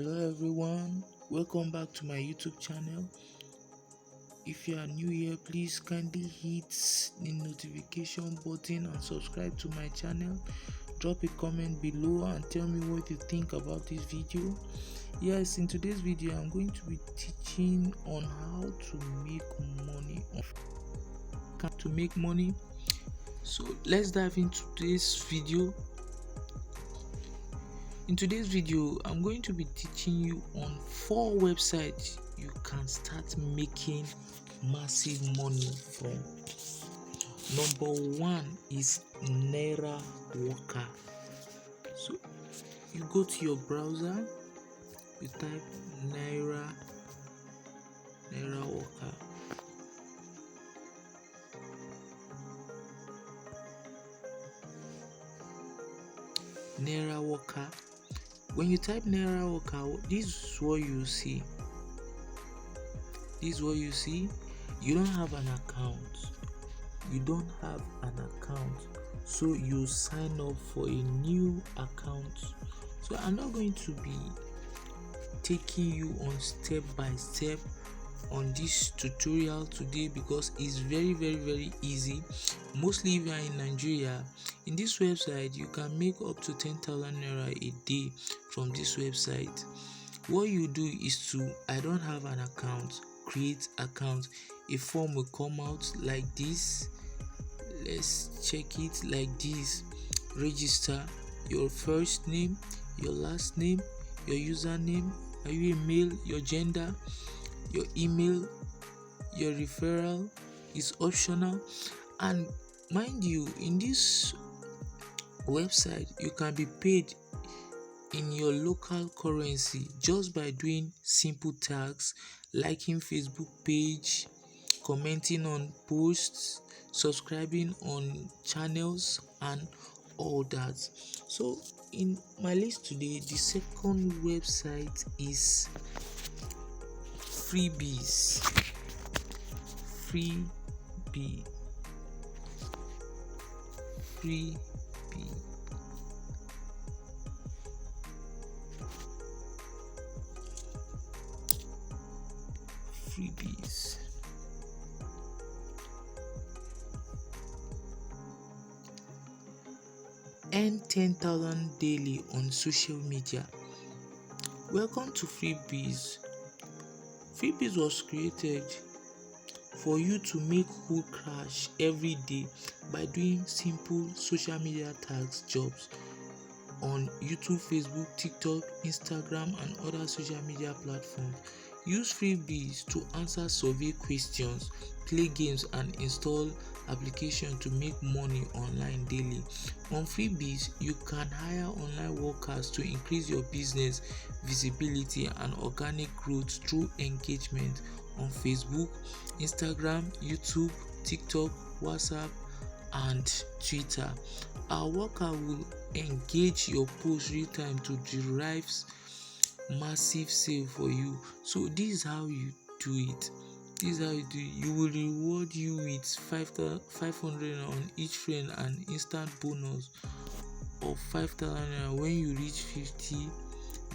Hello everyone, welcome back to my YouTube channel. If you are new here, please kindly hit the notification button and subscribe to my channel. Drop a comment below and tell me what you think about this video. Yes, in today's video I'm going to be teaching on how to make money. So let's dive into this video. In today's video, I'm going to be teaching you on 4 websites you can start making massive money from. Number 1 is Naira Worker. So you go to your browser, you type Naira Worker. Naira Worker. When you type Naira Worker, this is what you see. You don't have an account. So you sign up for a new account. So I'm not going to be taking you on step by step on this tutorial today because it's very easy. Mostly if you are in Nigeria, in this website you can make up to 10,000 naira a day from this website. What you do is to, I don't have an account, create account. A form will come out like this. Let's check it like this. Register your first name, your last name, your username, are you a male, your gender, your email, your referral is optional. And mind you, in this website you can be paid in your local currency just by doing simple tasks, liking Facebook page, commenting on posts, subscribing on channels and all that. So in my list today, the second website is Freebies. Freebies. Earn 10,000 daily on social media. Welcome to Freebies. Freebies was created for you to make whole cash every day by doing simple social media tags jobs on YouTube, Facebook, TikTok, Instagram and other social media platforms. Use Freebies to answer survey questions, play games and install applications to make money online daily. On Freebies, you can hire online workers to increase your business visibility and organic growth through engagement on Facebook, Instagram, YouTube, TikTok, WhatsApp and Twitter. Our worker will engage your post real time to derive massive sale for you. So this is how you do it. You will reward you with 500 on each friend and instant bonus of 5,000 when you reach 50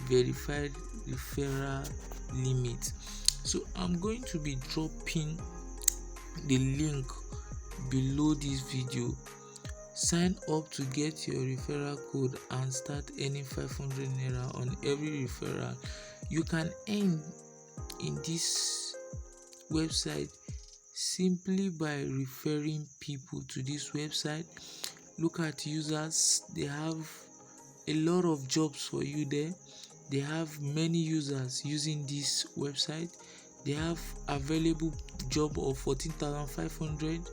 verified referral limit. So I'm going to be dropping the link below this video. Sign up to get your referral code and start earning 500 naira on every referral. You can earn in this website simply by referring people to this website. Look at users, they have a lot of jobs for you there. They have many users using this website. They have available job of 14,500.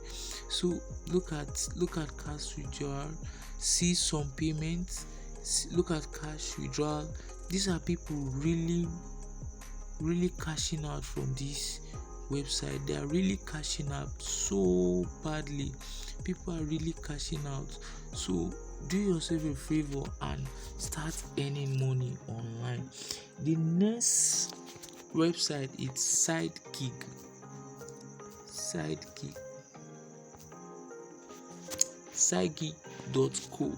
So look at cash withdrawal, see some payments, look at cash withdrawal. These are people really cashing out from this website. They are really cashing out so badly. People are really cashing out. So do yourself a favor and start earning money online. The next website is Sidekick. Sidekick.co.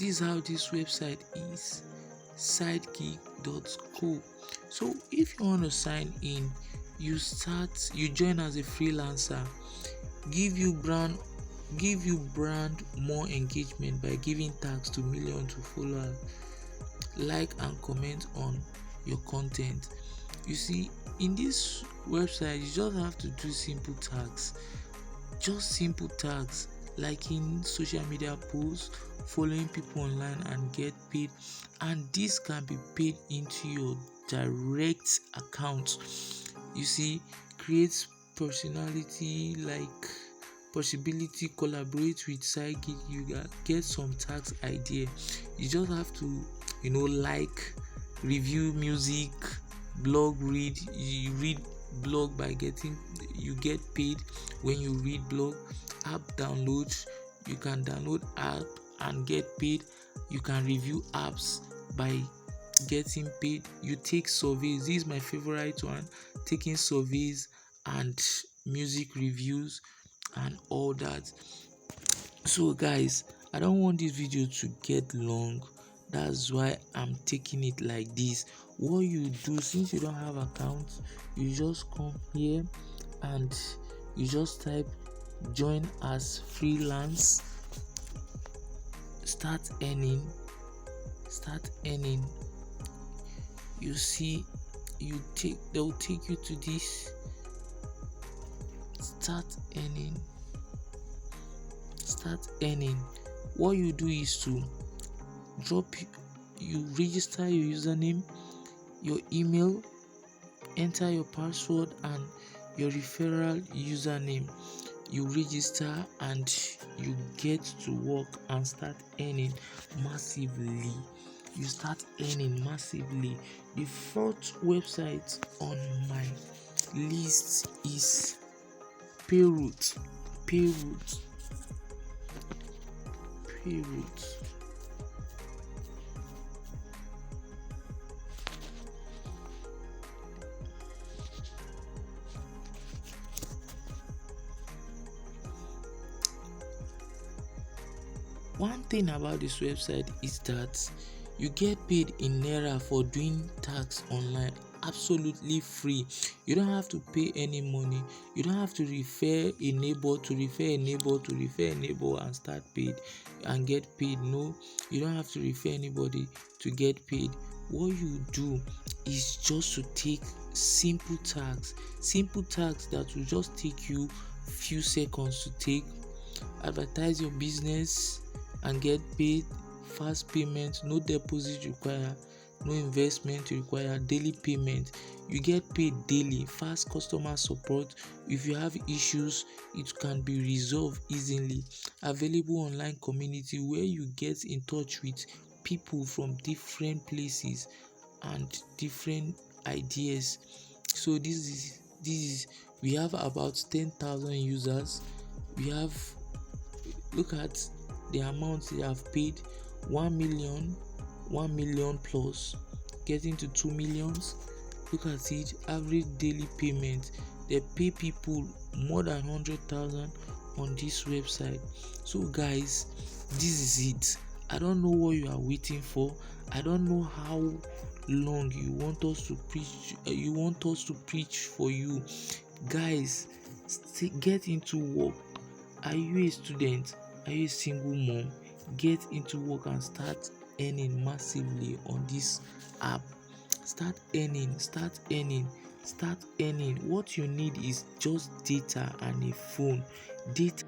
This is how this website is, sidekick.co. So if you want to sign in, you join as a freelancer, give you brand more engagement by giving tags to millions of followers, like and comment on your content. You see, in this website you just have to do simple tags, like in social media posts, following people online and get paid, and this can be paid into your direct account. You see, create personality, like possibility, collaborate with sidekick. You get some tax idea. You just have to like, review music, blog, you read blog by you get paid when you read blog. App downloads, you can download app and get paid. You can review apps by getting paid. You take surveys. This is my favorite one, taking surveys and music reviews and all that. So guys, I don't want this video to get long, that's why I'm taking it like this. What you do, since you don't have account, you just come here and you just type join as freelance, start earning. You see, they'll take you to this start earning. What you do is to you register your username, your email, enter your password and your referral username. You register and you get to work and start earning massively. The fourth website on my list is Payroot. One thing about this website is that you get paid in naira for doing tax online, absolutely free. You don't have to pay any money. You don't have to refer a neighbor and start paid and get paid. No, you don't have to refer anybody to get paid. What you do is just to take simple tags that will just take you few seconds to take, advertise your business and get paid. Fast payment, no deposit required, no investment required, daily payment. You get paid daily. Fast customer support. If you have issues, it can be resolved easily. Available online community where you get in touch with people from different places and different ideas. So this is we have about 10,000 users. We have, look at the amount they have paid, 1 million plus, getting to 2 millions. Look at it, average daily payment. They pay people more than 100,000 on this website. So guys, this is it. I don't know what you are waiting for. I don't know how long you want us to preach for you. Guys, get into work. Are you a student? Are you a single mom? Get into work and start earning massively on this app. Start earning. What you need is just data and a phone. Data